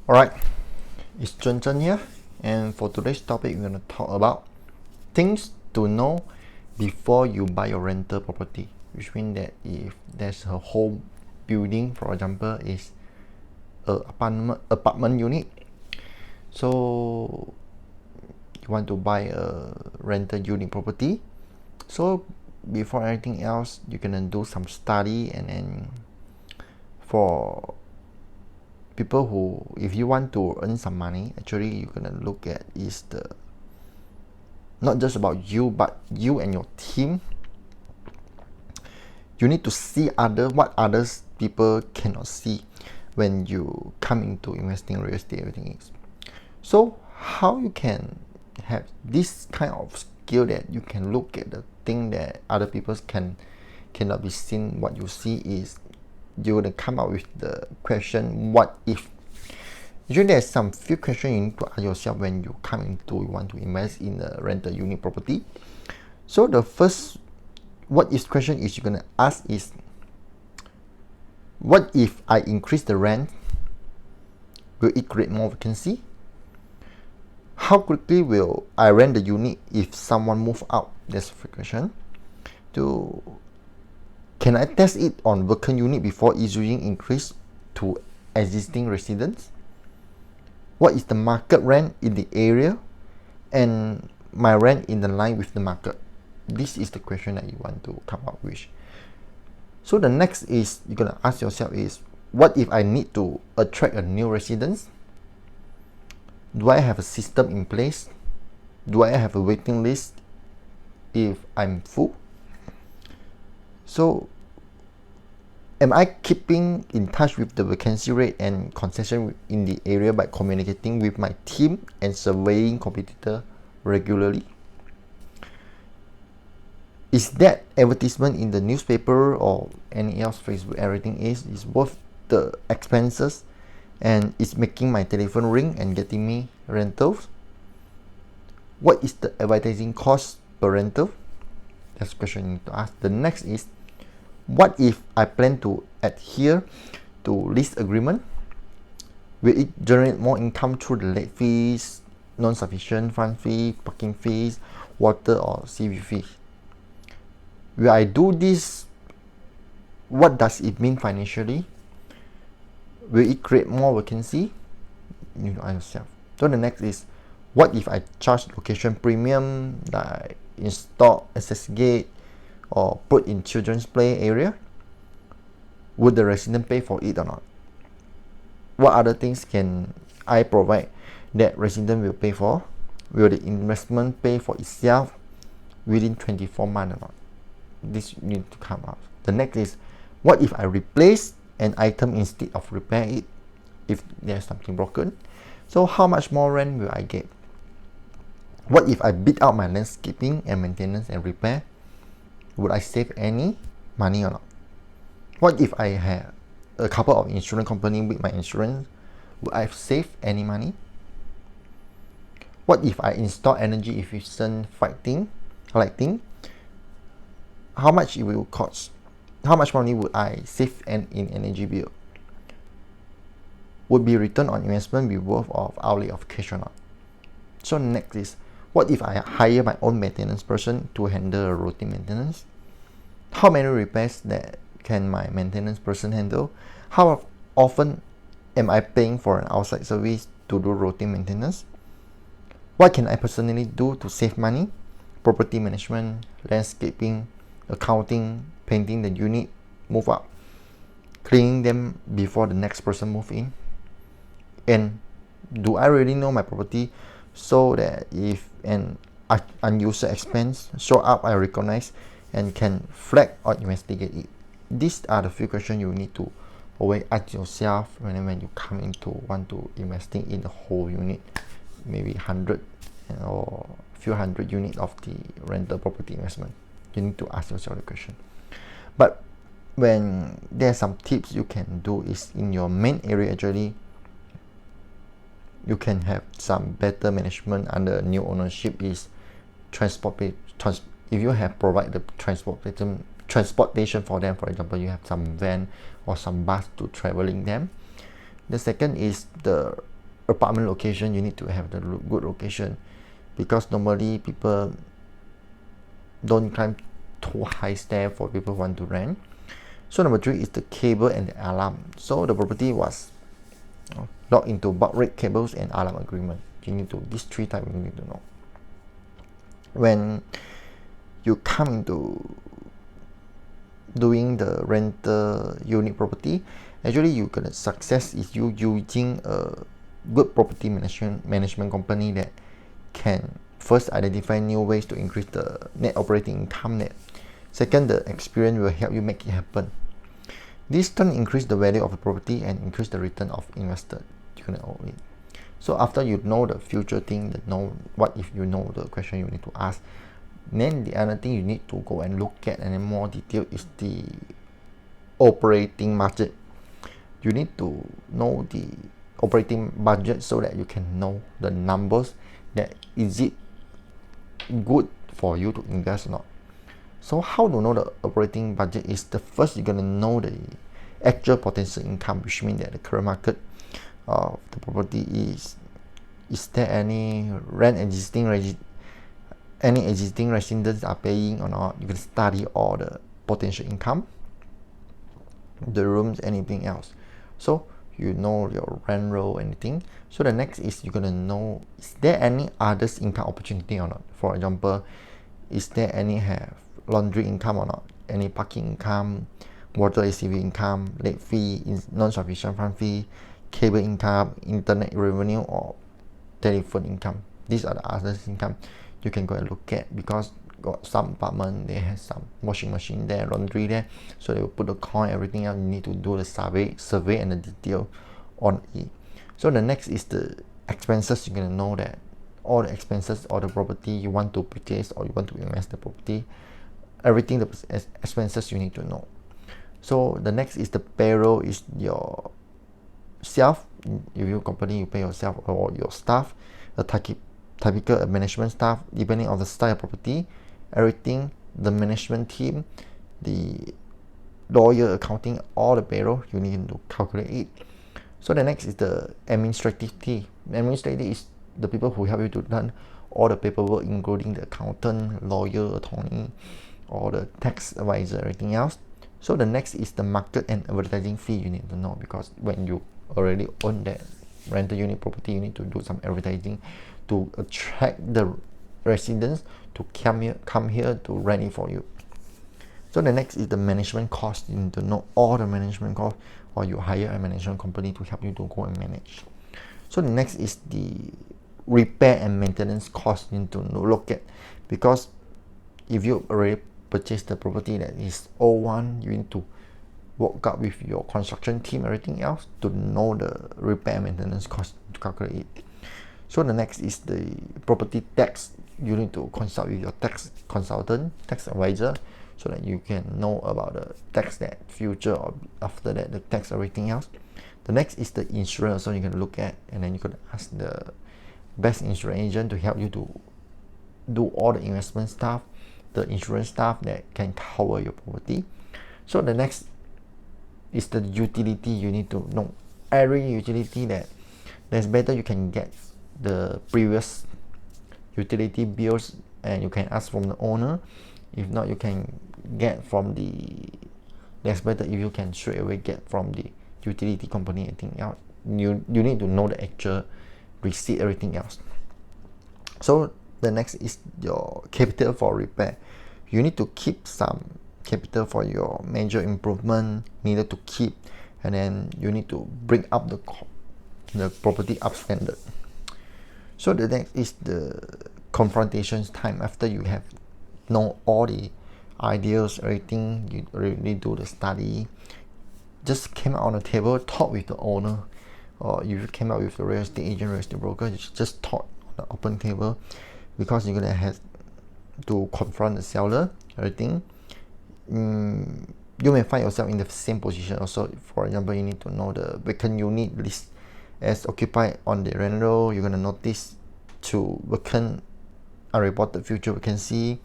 Alright, it's Zhen Zhen here, and for today's topic, we're going to talk about things to know before you buy your rental property, which means that if there's a whole building, for example, is a apartment unit, so you want to buy a rental unit property. So before anything else, you can do some study, and then for people who, if you want to earn some money, actually you're gonna look at is the not just about you, but you and your team. You need to see what others people cannot see when you come into investing real estate. Everything is so how you can have this kind of skill that you can look at the thing that other people cannot be seen. What you see is you're gonna come up with the question, what if? Usually there's some few questions you need to ask yourself when you want to invest in a rental unit property. So the first what if question is you're gonna ask is, what if I increase the rent? Will it create more vacancy? How quickly will I rent the unit if someone move out? That's the question. Can I test it on vacant unit before issuing increase to existing residents? What is the market rent in the area, and my rent in the line with the market? This is the question that you want to come up with. So the next is you're gonna ask yourself is, what if I need to attract a new residents? Do I have a system in place? Do I have a waiting list if I'm full? So am I keeping in touch with the vacancy rate and concession in the area by communicating with my team and surveying competitor regularly? Is that advertisement in the newspaper or any else, Facebook, everything is worth the expenses, and it's making my telephone ring and getting me rentals? What is the advertising cost per rental? That's a question you need to ask. The next is, what if I plan to adhere to lease agreement? Will it generate more income through the late fees, non-sufficient fund fee, parking fees, water or CV fees? Will I do this? What does it mean financially? Will it create more vacancy? You need to ask yourself. So the next is, what if I charge location premium, like install access gate or put in children's play area? Would the resident pay for it or not? What other things can I provide that resident will pay for? Will the investment pay for itself within 24 months or not? This you need to come up. The next is, what if I replace an item instead of repair it if there's something broken? So how much more rent will I get? What if I bid out my landscaping and maintenance and repair? Would I save any money or not? What if I have a couple of insurance company with my insurance? Would I save any money? What if I install energy efficient lighting? How much it will cost? How much money would I save in energy bill? Would be return on investment be worth of outlay of cash or not? So next is, what if I hire my own maintenance person to handle a routine maintenance? How many repairs that can my maintenance person handle? How often am I paying for an outside service to do routine maintenance? What can I personally do to save money? Property management, landscaping, accounting, painting the unit, move up, cleaning them before the next person move in. And do I really know my property so that if an unusual expense show up, I recognize and can flag or investigate it? These are the few questions you need to always ask yourself when you come into want to investing in the whole unit, maybe 100 or few hundred unit of the rental property investment. You need to ask yourself the question. But when there's some tips you can do is in your main area, actually you can have some better management under new ownership is if you have provide the transportation for them. For example, you have some van or some bus to traveling them. The second is the apartment location, you need to have the good location, because normally people don't climb too high stair for people who want to rent. So number 3 is the cable and the alarm. So the property was locked into bulk rate cables and alarm agreement. You need to, these 3 types you need to know. When you come into doing the rental unit property, actually you gonna success is you using a good property management company that can first identify new ways to increase the net operating income net. Second, the experience will help you make it happen. This turn increase the value of the property and increase the return of investor. You can own it. So after you know the future thing, know what if you know the question you need to ask, then the other thing you need to go and look at and in more detail is the operating budget. You need to know the operating budget so that you can know the numbers, that is it good for you to invest or not. So how to know the operating budget is the first you're gonna know the actual potential income, which means that the current market of the property is there any rent any existing residents are paying or not. You can study all the potential income, the rooms, anything else. So you know your rent roll, anything. So the next is you're gonna know, is there any others income opportunity or not. For example, is there any have laundry income or not, any parking income, water ACV income, late fee, non-sufficient fund fee, cable income, internet revenue, or telephone income. These are the others income you can go and look at, because got some apartment they have some washing machine there, laundry there, so they will put the coin, everything else. You need to do the survey and the detail on it. So the next is the expenses. You're gonna know that all the expenses or the property you want to purchase or you want to invest the property, everything the expenses you need to know. So the next is the payroll, is your self. If your company, you pay yourself or your staff, a typical management staff, depending on the style of property, everything, the management team, the lawyer, accounting, all the payroll, you need to calculate it. So the next is the administrative team. Administrative is the people who help you to run all the paperwork, including the accountant, lawyer, attorney, or the tax advisor, everything else. So the next is the market and advertising fee. You need to know, because when you already own that rental unit property, you need to do some advertising to attract the residents to come here to rent it for you. So the next is the management cost. You need to know all the management cost, or you hire a management company to help you to go and manage. So the next is the repair and maintenance cost you need to look at, because if you already purchased the property that is O1, you need to work out with your construction team, everything else, to know the repair and maintenance cost to calculate it. So the next is the property tax. You need to consult with your tax consultant, tax advisor, so that you can know about the tax that future or after that the tax, everything else. The next is the insurance. So you can look at, and then you can ask the best insurance agent to help you to do all the investment stuff, the insurance stuff that can cover your property. So the next is the utility. You need to know every utility that's better. You can get the previous utility bills and you can ask from the owner. If not, you can get from that's better if you can straight away get from the utility company, anything else. You need to know the actual receipt, everything else. So the next is your capital for repair. You need to keep some capital for your major improvement needed to keep, and then you need to bring up the property up standard. So the next is the confrontations time. After you have know all the ideas, everything, you already do the study, just came out on the table, talk with the owner, or you came out with the real estate agent, real estate broker, you just talk on the open table, because you're gonna have to confront the seller, everything. You may find yourself in the same position also. For example, you need to know the vacant unit list as occupied on the rental. You're gonna notice to vacant unreported future vacancy,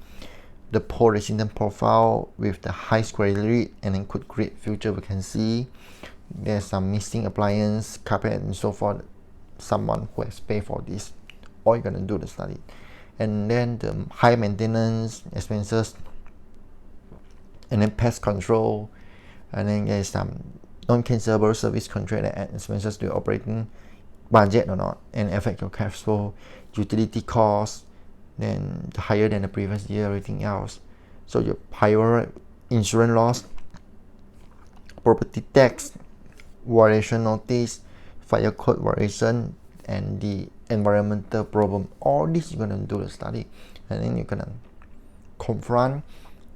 the poor resident profile with the high square rate, and then could create future vacancy. There's some missing appliance, carpet, and so forth. someone who has paid for this, or you're gonna do the study. And then the high maintenance expenses, and then pest control, and then there's some non-cancelable service contract that add expenses to your operating budget or not, and affect your cash flow, utility costs, then higher than the previous year, everything else. So your higher insurance loss, property tax, violation notice, fire code violation, and the environmental problem. All this you're gonna do the study, and then you're gonna confront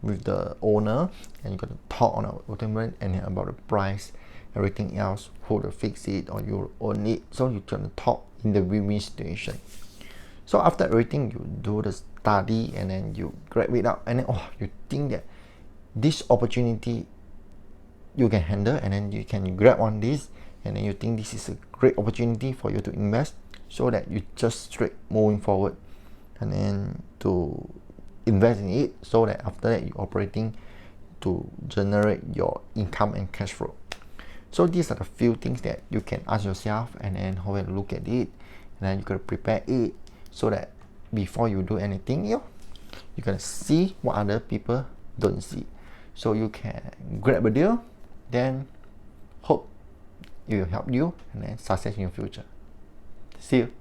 with the owner, and you're gonna talk on our ultimate and about the price, everything else, who to fix it or you own it. So you're gonna talk in the win-win situation. So after everything, you do the study, and then you grab it up, and then you think that this opportunity you can handle, and then you can grab on this, and then you think this is a great opportunity for you to invest, so that you just straight moving forward, and then to invest in it, so that after that you're operating to generate your income and cash flow. So these are the few things that you can ask yourself, and then how to look at it, and then you gotta prepare it, so that before you do anything, you're gonna see what other people don't see, so you can grab a deal, then hope it will help you and then success in your future. See you.